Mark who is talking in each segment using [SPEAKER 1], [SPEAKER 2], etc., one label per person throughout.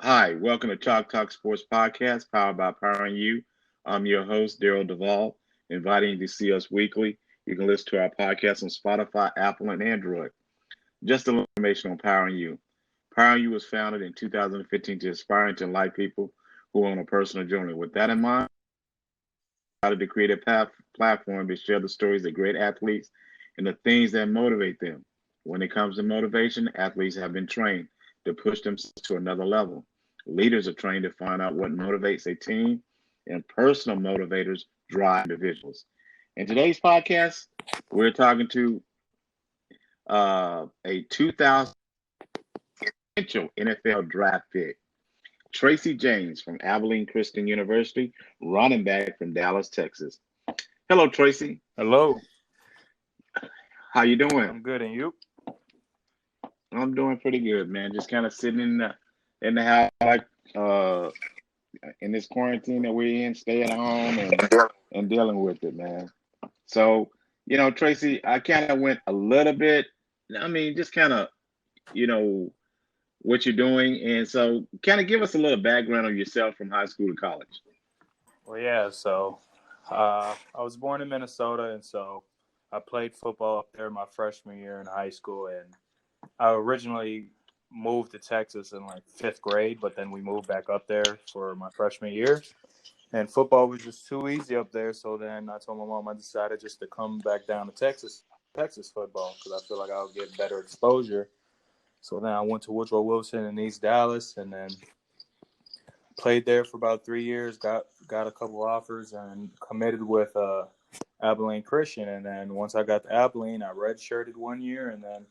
[SPEAKER 1] Hi, welcome to Talk Sports Podcast, powered by Powering You. I'm your host, Daryl Duvall, inviting you to see us weekly. You can listen to our podcast on Spotify, Apple, and Android. Just a little information on Powering You. Powering You was founded in 2015 to inspire and to enlighten people who are on a personal journey. With that in mind, I decided to create a platform to share the stories of great athletes and the things that motivate them. When it comes to motivation, athletes have been trained to push themselves to another level. Leaders are trained to find out what motivates a team, and personal motivators drive individuals. In today's podcast, we're talking to a 2000 potential NFL draft pick, Tracy James from Abilene Christian University, running back from Dallas, Texas. Hello, Tracy.
[SPEAKER 2] Hello,
[SPEAKER 1] How you doing?
[SPEAKER 2] I'm good, and you?
[SPEAKER 1] I'm doing pretty good, man. Just kind of sitting in the house, like uh, in this quarantine that we're in, staying home and dealing with it, man. So, Tracy, I kind of went a little bit. I mean, just kind of, you know, what you're doing, and so kind of give us a little background on yourself from high school to college.
[SPEAKER 2] I was born in Minnesota, and so I played football up there my freshman year in high school, and I originally moved to Texas in like fifth grade, but then we moved back up there for my freshman year, and football was just too easy up there, so then I told my mom I decided just to come back down to Texas football, because I feel like I'll get better exposure. So then I went to Woodrow Wilson in East Dallas, and then played there for about 3 years, got a couple offers, and committed with Abilene Christian. And then once I got to Abilene, I redshirted 1 year and then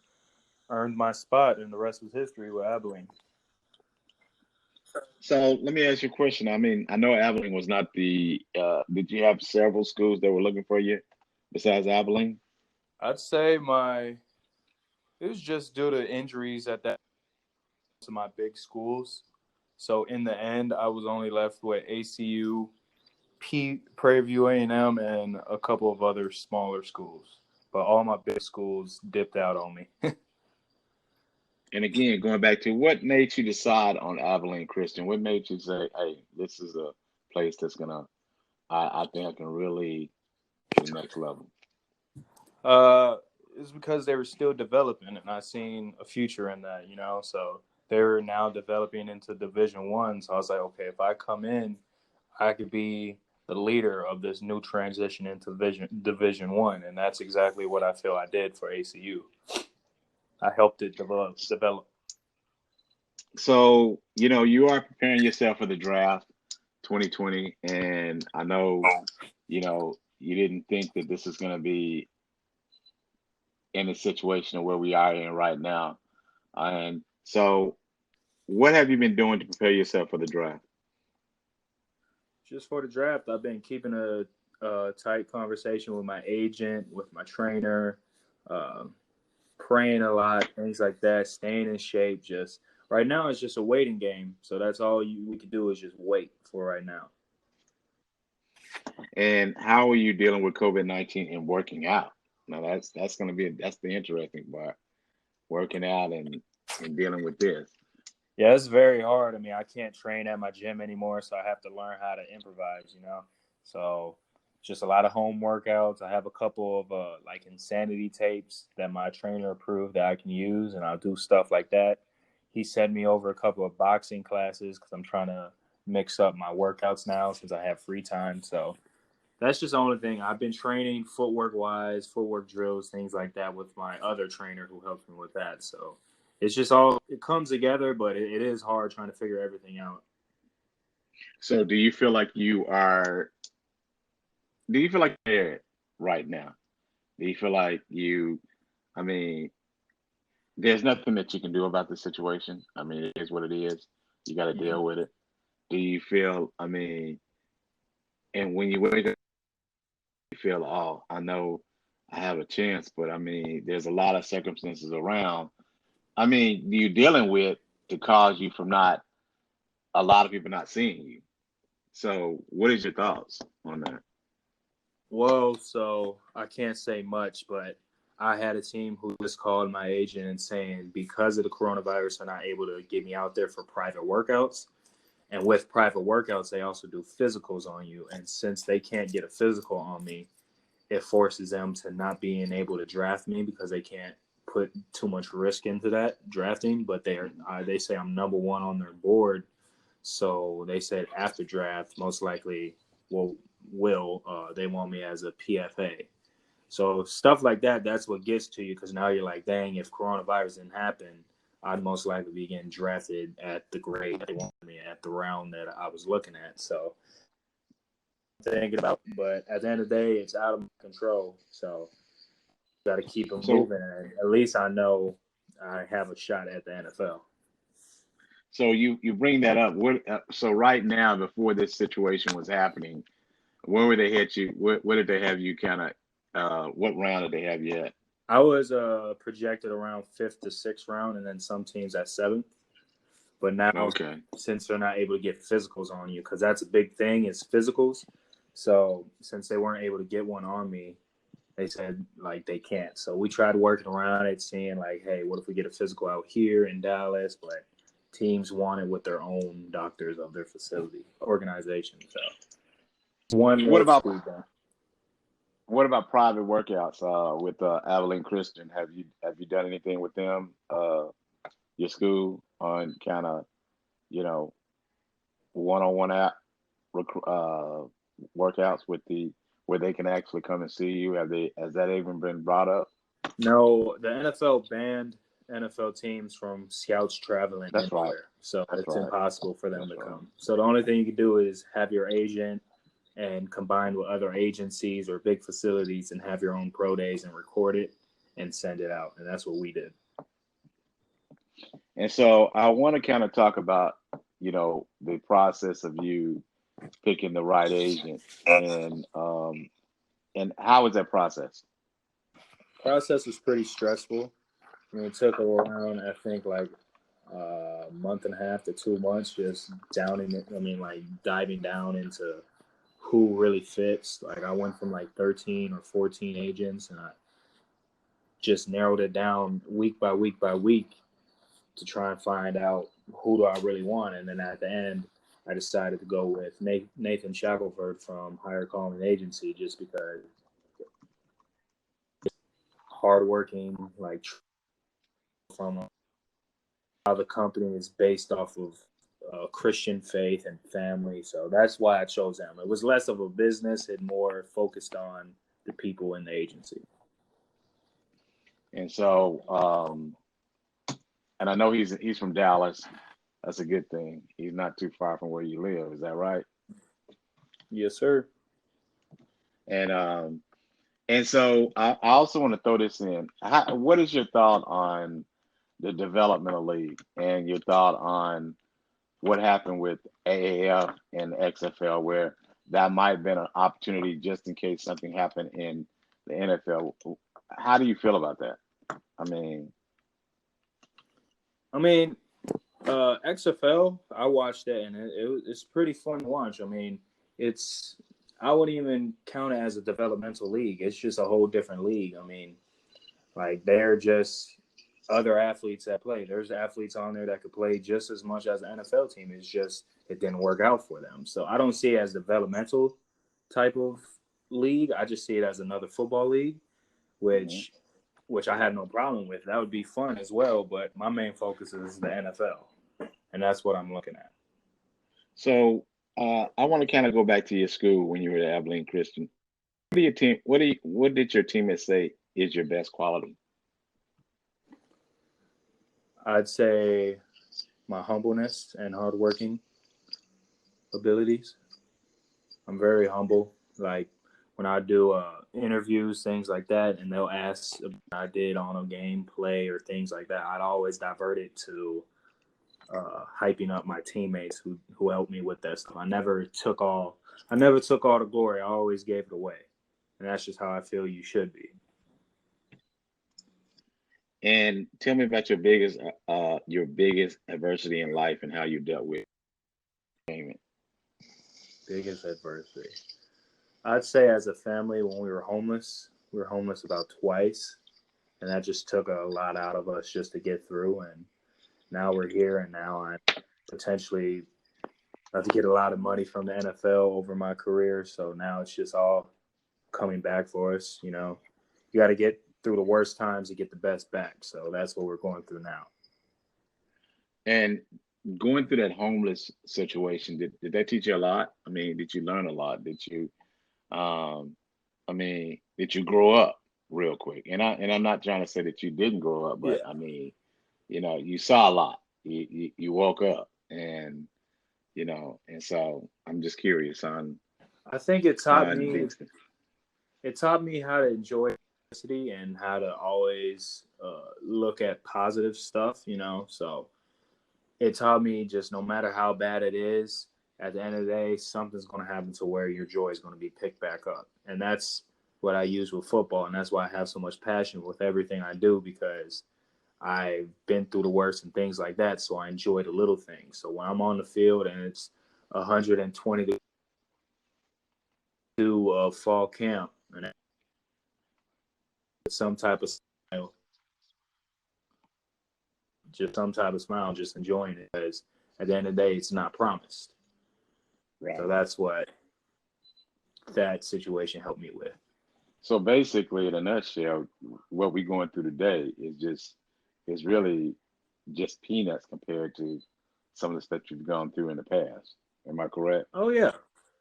[SPEAKER 2] earned my spot, and the rest was history with Abilene.
[SPEAKER 1] So let me ask you a question. I mean, I know Abilene was not the. Did you have several schools that were looking for you besides Abilene?
[SPEAKER 2] I'd say it was just due to injuries at that to my big schools. So in the end, I was only left with ACU, Prairie View A&M, and a couple of other smaller schools. But all my big schools dipped out on me.
[SPEAKER 1] And again, going back to what made you decide on Abilene Christian? What made you say, "Hey, this is a place that's gonna, I think I can really to the next level."
[SPEAKER 2] Uh, it's because they were still developing, and I seen a future in that, you know. So they're now developing into Division 1. So I was like, okay, if I come in, I could be the leader of this new transition into Division 1, and that's exactly what I feel I did for ACU. I helped it develop.
[SPEAKER 1] So, you are preparing yourself for the draft 2020, and I know, you didn't think that this is going to be in a situation where we are in right now. And so, what have you been doing to prepare yourself for the draft?
[SPEAKER 2] Just for the draft, I've been keeping a tight conversation with my agent, with my trainer, um, praying a lot, things like that, staying in shape. Just right now, it's just a waiting game. So that's all we can do is just wait for right now.
[SPEAKER 1] And how are you dealing with COVID-19 and working out? Now, that's going to be that's the interesting part, working out and dealing with this.
[SPEAKER 2] Yeah, it's very hard. I mean, I can't train at my gym anymore, so I have to learn how to improvise, you know? So just a lot of home workouts. I have a couple of like insanity tapes that my trainer approved that I can use, and I'll do stuff like that. He sent me over a couple of boxing classes because I'm trying to mix up my workouts now since I have free time. So that's just the only thing. I've been training footwork wise, footwork drills, things like that with my other trainer who helps me with that. So it's just all it comes together, but it is hard trying to figure everything out.
[SPEAKER 1] So, do you feel like you're there right now? Do you feel like I mean, there's nothing that you can do about the situation? I mean, it is what it is. You got to
[SPEAKER 2] Mhm.
[SPEAKER 1] deal with it. Do you feel, I mean, and when you wake up, you feel, oh, I know I have a chance, but I mean, there's a lot of circumstances around. I mean, you're dealing with to cause you from not a lot of people not seeing you. So, what is your thoughts on that?
[SPEAKER 2] Well, so I can't say much, but I had a team who just called my agent and saying because of the coronavirus, they're not able to get me out there for private workouts. And with private workouts, they also do physicals on you. And since they can't get a physical on me, it forces them to not being able to draft me because they can't put too much risk into that drafting. But they say I'm number one on their board, so they said after draft, most likely they want me as a PFA. So stuff like that, that's what gets to you because now you're like, dang, if coronavirus didn't happen, I'd most likely be getting drafted at the grade they wanted me at the round that I was looking at. So thinking about, but at the end of the day, it's out of my control. So got to keep it
[SPEAKER 1] So,
[SPEAKER 2] moving. And at least I know I have a shot at the NFL.
[SPEAKER 1] so you bring that up. So right now, before this situation was happening, where would they hit you? Where did they have you kind of? What round did they have you at?
[SPEAKER 2] I was projected around fifth to sixth round, and then some teams at seventh. But now,
[SPEAKER 1] Okay.
[SPEAKER 2] since they're not able to get physicals on you, because that's a big thing, is physicals. So since they weren't able to get one on me, they said like they can't. So we tried working around it, seeing like, hey, what if we get a physical out here in Dallas? But teams want it with their own doctors of their facility organization. So one
[SPEAKER 1] What
[SPEAKER 2] more
[SPEAKER 1] about
[SPEAKER 2] squeeze down.
[SPEAKER 1] what about private workouts with Abilene Christian? Have you done anything with them? Your school on kind of one-on-one workouts with the where they can actually come and see you? Has that even been brought up?
[SPEAKER 2] No, the NFL banned NFL teams from scouts traveling
[SPEAKER 1] That's right.
[SPEAKER 2] anywhere. So
[SPEAKER 1] That's
[SPEAKER 2] it's
[SPEAKER 1] right.
[SPEAKER 2] impossible for them
[SPEAKER 1] That's
[SPEAKER 2] to
[SPEAKER 1] right.
[SPEAKER 2] come. So the only thing you can do is have your agent and combine with other agencies or big facilities and have your own pro days and record it and send it out. And that's what we did.
[SPEAKER 1] And so I want to kind of talk about, the process of you picking the right agent and how was that process?
[SPEAKER 2] Process was pretty stressful. I mean, it took around, I think, like a month and a half to 2 months just downing it. I mean, like diving down into who really fits. Like I went from like 13 or 14 agents and I just narrowed it down week by week by week to try and find out who do I really want. And then at the end, I decided to go with Nathan Shackelford from Higher Calling Agency just because hardworking, like from how the company is based off of Christian faith and family. So that's why I chose him. It was less of a business and more focused on the people in the agency.
[SPEAKER 1] And so, and I know he's from Dallas. That's a good thing. He's not too far from where you live. Is that right?
[SPEAKER 2] Yes, sir.
[SPEAKER 1] And so I also want to throw this in. What is your thought on the developmental league and your thought on what happened with AAF and XFL, where that might have been an opportunity just in case something happened in the NFL? How do you feel about that? I mean,
[SPEAKER 2] XFL, I watched that and it's pretty fun to watch. I mean, I wouldn't even count it as a developmental league. It's just a whole different league. I mean, like they're just other athletes that play. There's athletes on there that could play just as much as the NFL team. It's just it didn't work out for them. So I don't see it as developmental type of league. I just see it as another football league,
[SPEAKER 1] mhm.
[SPEAKER 2] which I have no problem with. That would be fun as well. But my main focus is the NFL, and that's what I'm looking at.
[SPEAKER 1] So I want to kind of go back to your school when you were at Abilene Christian. What did your teammates say is your best quality?
[SPEAKER 2] I'd say my humbleness and hardworking abilities. I'm very humble. Like when I do interviews, things like that, and they'll ask if I did on a game play or things like that, I'd always divert it to hyping up my teammates who helped me with that stuff. I never took all the glory. I always gave it away, and that's just how I feel you should be.
[SPEAKER 1] And tell me about your biggest adversity in life and how you dealt with it.
[SPEAKER 2] Biggest adversity. I'd say as a family when we were homeless about twice. and that just took a lot out of us just to get through. And now we're here, and now I'm potentially about to get a lot of money from the NFL over my career. So now it's just all coming back for us. You know, you got to get through the worst times to get the best back. So that's what we're going through now.
[SPEAKER 1] And going through that homeless situation, did that teach you a lot? I mean, did you learn a lot? Um, did you grow up real quick? And I'm not trying to say that you didn't grow up, but
[SPEAKER 2] Yeah.
[SPEAKER 1] I mean, you saw a lot. You woke up, and so I'm just curious
[SPEAKER 2] I think it taught
[SPEAKER 1] on
[SPEAKER 2] me
[SPEAKER 1] these.
[SPEAKER 2] how to enjoy adversity and how to always look at positive stuff, you know. So it taught me just no matter how bad it is, at the end of the day, something's going to happen to where your joy is going to be picked back up. And that's what I use with football. And that's why I have so much passion with everything I do, because I've been through the worst and things like that. So I enjoy the little things. So when I'm on the field and it's 120 to fall camp and some type of smile, just enjoying it, because at the end of the day, it's not promised. So
[SPEAKER 1] Right.
[SPEAKER 2] that's what that situation helped me with.
[SPEAKER 1] So basically, in a nutshell, what we're going through today is really just peanuts compared to some of the stuff you've gone through in the past. Am I correct?
[SPEAKER 2] Oh yeah,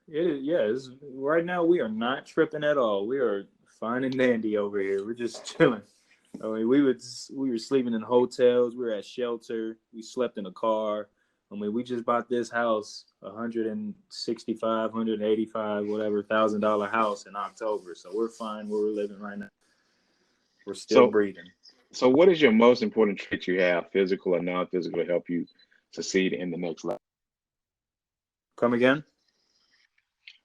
[SPEAKER 2] it is. Yeah, right now we are not tripping at all. We are fine and dandy over here. We're just chilling. I mean, we were sleeping in hotels. We were at shelter. We slept in a car. I mean, we just bought this house, 165, 185, whatever $1,000 house in October. So we're fine where we're living right now. We're still
[SPEAKER 1] So,
[SPEAKER 2] breathing.
[SPEAKER 1] so what is your most important trait you have, physical or non-physical, to help you succeed in the next level?
[SPEAKER 2] Come again?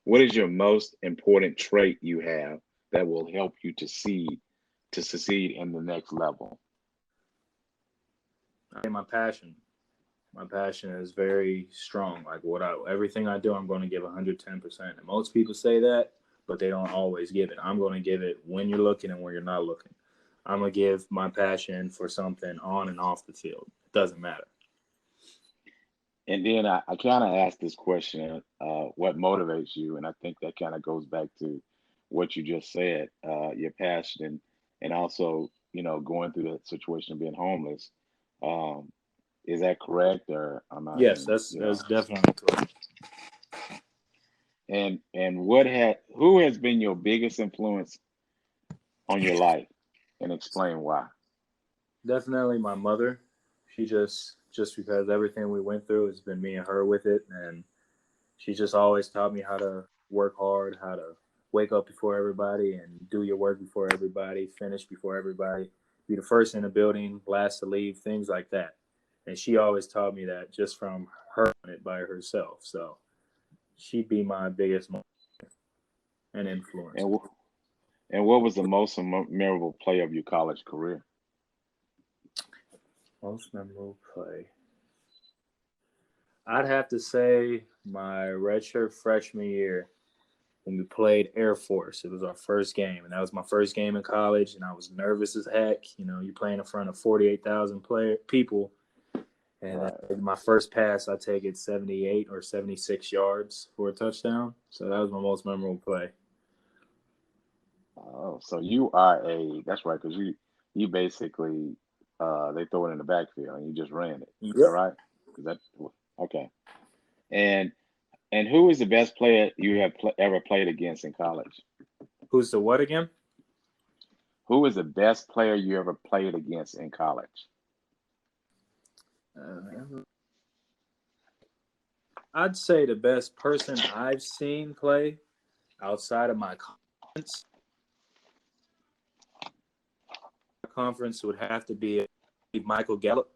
[SPEAKER 1] What is your most important trait you have that will help you to succeed in the next level?
[SPEAKER 2] I think my passion. My passion is very strong. Like everything I do, I'm going to give 110%. And most people say that, but they don't always give it. I'm going to give it when you're looking and when you're not looking. I'm going to give my passion for something on and off the field. It doesn't matter.
[SPEAKER 1] And then I kind of asked this question, what motivates you? And I think that kind of goes back to what you just said, your passion and also, going through the situation of being homeless. Um, is that correct? Or I'm not
[SPEAKER 2] Yes,
[SPEAKER 1] even,
[SPEAKER 2] that's definitely correct.
[SPEAKER 1] and who has been your biggest influence on your life and explain why?
[SPEAKER 2] Definitely my mother. She just because everything we went through has been me and her with it, and she just always taught me how to work hard, how to wake up before everybody and do your work before everybody, finish before everybody, be the first in the building, last to leave, things like that. And she always taught me that just from her doing it by herself. So she'd be my biggest and influence.
[SPEAKER 1] And and what was the most memorable play of your college career?
[SPEAKER 2] Most memorable play. I'd have to say my redshirt freshman year when we played Air Force. It was our first game, and that was my first game in college, and I was nervous as heck. You know, you're playing in front of 48,000 people, and
[SPEAKER 1] Right.
[SPEAKER 2] my first pass, I take it 78 or 76 yards for a touchdown. So that was my most memorable play.
[SPEAKER 1] Oh, so you are that's right, because you basically they throw it in the backfield and you just ran it. Is that
[SPEAKER 2] Yep.
[SPEAKER 1] right? Is that okay? And and who is the best player you have ever played against in college?
[SPEAKER 2] Who's the what again?
[SPEAKER 1] Who is the best player you ever played against in college?
[SPEAKER 2] Uh, I'd say the best person I've seen play outside of my conference would have to be Michael Gallup.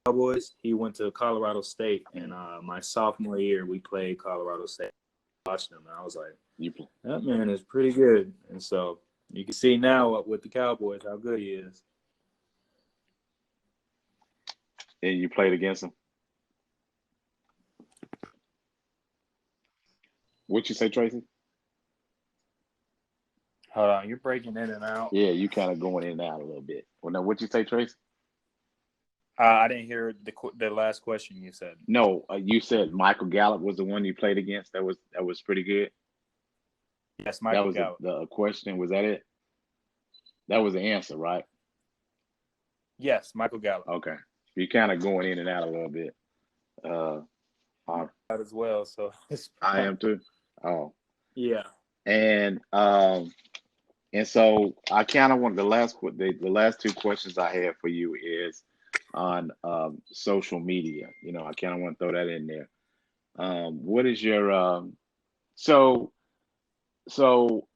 [SPEAKER 2] Cowboys. He went to Colorado State, and my sophomore year we played Colorado State. Watched him, and I was like,
[SPEAKER 1] You pl-
[SPEAKER 2] that man is pretty good. And so you can see now with the Cowboys how good he is.
[SPEAKER 1] and you played against him. What you say, Tracy?
[SPEAKER 2] Hold on, you're breaking in and out.
[SPEAKER 1] Yeah, you kind of going in and out a little bit. Well, now what you say, Tracy?
[SPEAKER 2] I didn't hear the last question you said.
[SPEAKER 1] No, you said Michael Gallup was the one you played against. That was pretty good.
[SPEAKER 2] Yes,
[SPEAKER 1] That
[SPEAKER 2] Michael
[SPEAKER 1] was
[SPEAKER 2] Gallup.
[SPEAKER 1] the question. Was that it? That was the answer, right?
[SPEAKER 2] Yes, Michael Gallup.
[SPEAKER 1] Okay. You're kind of going in and out a little bit. Uh, I,
[SPEAKER 2] Out as well. So
[SPEAKER 1] I am too. Oh,
[SPEAKER 2] yeah.
[SPEAKER 1] and so I kind of want the last two questions I have for you is on social media. I kind of want to throw that in there. What is your so so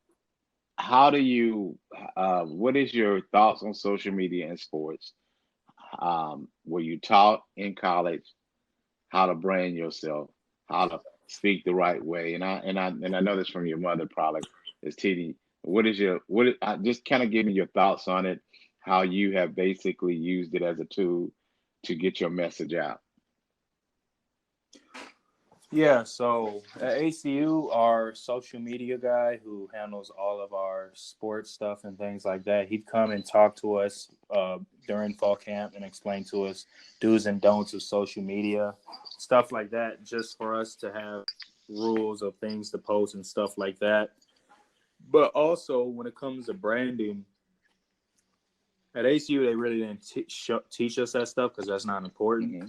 [SPEAKER 1] how do you what is your thoughts on social media and sports? Were you taught in college how to brand yourself, how to speak the right way? And I know this from your mother probably is TD. Just kind of give me your thoughts on it, how you have basically used it as a tool to get your message out.
[SPEAKER 2] Yeah, so at ACU, our social media guy who handles all of our sports stuff and things like that, he'd come and talk to us during fall camp and explain to us do's and don'ts of social media, stuff like that, just for us to have rules of things to post and stuff like that. But also, when it comes to branding, at ACU, they really didn't teach us that stuff because that's not important.
[SPEAKER 1] Mm-hmm.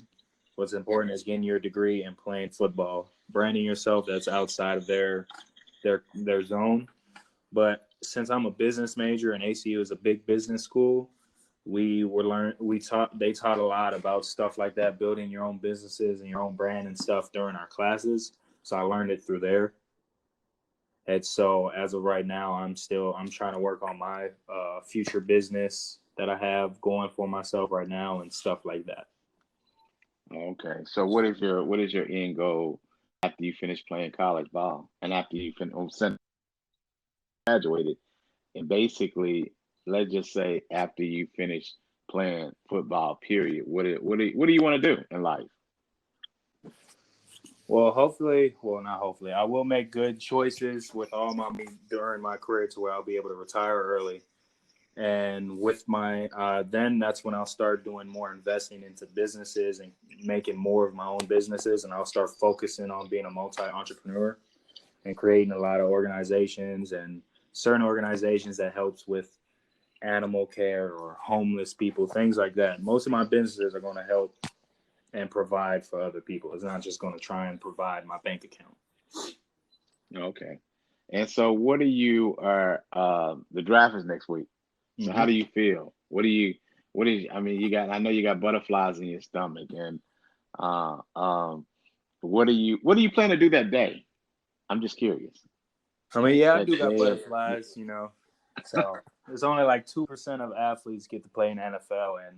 [SPEAKER 2] What's important is getting your degree and playing football, branding yourself. That's outside of their zone. But since I'm a business major and ACU is a big business school, they taught a lot about stuff like that, building your own businesses and your own brand and stuff during our classes. So I learned it through there. And so as of right now, I'm trying to work on my future business that I have going for myself right now and stuff like that.
[SPEAKER 1] Okay. So what is your end goal after you finish playing college ball and after you graduated? And basically, let's just say after you finish playing football, period. What do you want to do in life?
[SPEAKER 2] Well, hopefully, well, not hopefully, I will make good choices with all my during my career to where I'll be able to retire early. And with my, then that's when I'll start doing more investing into businesses and making more of my own businesses. And I'll start focusing on being a multi-entrepreneur and creating a lot of organizations and certain organizations that helps with animal care or homeless people, things like that. Most of my businesses are going to help and provide for other people. It's not just going to try and provide my bank account.
[SPEAKER 1] Okay. And so what do you are the draft is next week. So how
[SPEAKER 2] Mm-hmm.
[SPEAKER 1] do you feel? I mean I know you got butterflies in your stomach and um what do you plan to do that day? I'm just curious.
[SPEAKER 2] I mean, yeah, I
[SPEAKER 1] That
[SPEAKER 2] do got
[SPEAKER 1] day
[SPEAKER 2] butterflies, you know. So there's only like 2% of athletes get to play in the NFL. And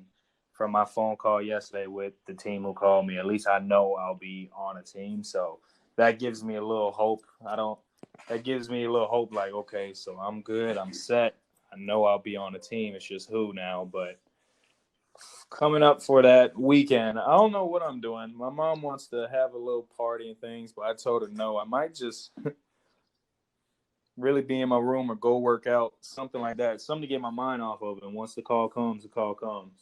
[SPEAKER 2] from my phone call yesterday with the team who called me, at least I know I'll be on a team. So that gives me a little hope. That gives me a little hope like, okay, so I'm good. I'm set. I know I'll be on a team. It's just who now. But coming up for that weekend, I don't know what I'm doing. My mom wants to have a little party and things, but I told her no. I might just really be in my room or go work out, something like that, something to get my mind off of it. And once the call comes, the call comes.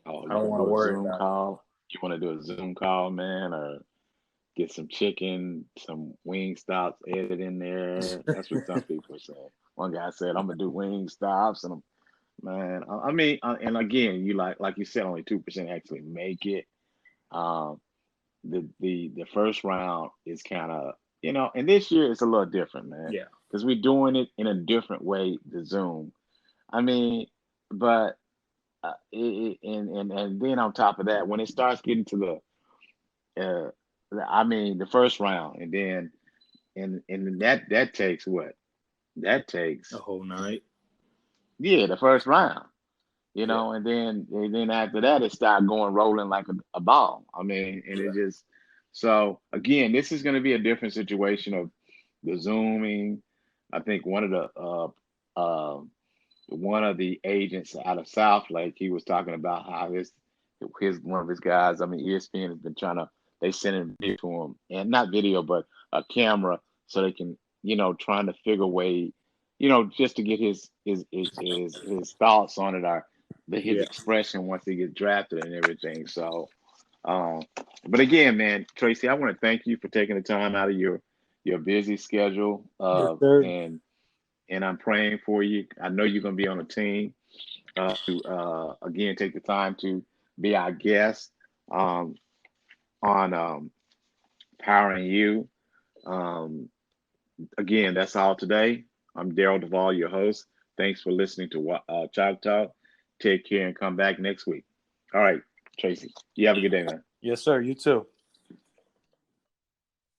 [SPEAKER 1] oh,
[SPEAKER 2] I
[SPEAKER 1] you
[SPEAKER 2] don't
[SPEAKER 1] want to
[SPEAKER 2] want to
[SPEAKER 1] do a
[SPEAKER 2] worry
[SPEAKER 1] Zoom
[SPEAKER 2] about it.
[SPEAKER 1] call? You want to do a Zoom call, man, or get some chicken, some wing stops added in there. That's what some people are saying. One guy said, "I'm gonna do wing stops," and man, I mean, and again, you like you said, only 2% actually make it. Um, the first round is kind of and this year it's a little different, man,
[SPEAKER 2] Yeah.
[SPEAKER 1] because we're doing it in a different way. The Zoom, I mean, but and then on top of that, when it starts getting to uh, the first round, and then and that takes what? That
[SPEAKER 2] A
[SPEAKER 1] takes
[SPEAKER 2] whole night.
[SPEAKER 1] yeah, the first round,
[SPEAKER 2] Yeah.
[SPEAKER 1] and then after that it started going rolling like a ball. I mean, and
[SPEAKER 2] Yeah.
[SPEAKER 1] it just so again, this is going to be a different situation of the zooming. I think one of the agents out of South Lake, he was talking about how his one of his guys, I mean, ESPN has been trying to they send him video to him and not video but a camera so they can trying to figure way just to get his thoughts on it, or his
[SPEAKER 2] Yeah.
[SPEAKER 1] expression once he gets drafted and everything. So, um, but again, man, Tracy, I want to thank you for taking the time out of your busy schedule,
[SPEAKER 2] Yes, sir.
[SPEAKER 1] and I'm praying for you. I know you're going to be on a team to again take the time to be our guest um, on Powering You. Um, Again, that's all today. I'm Daryl Duvall, your host. Thanks for listening to Chalk Talk. Take care and come back next week. All right, Tracy. You have a good day, man.
[SPEAKER 2] Yes, sir. You too.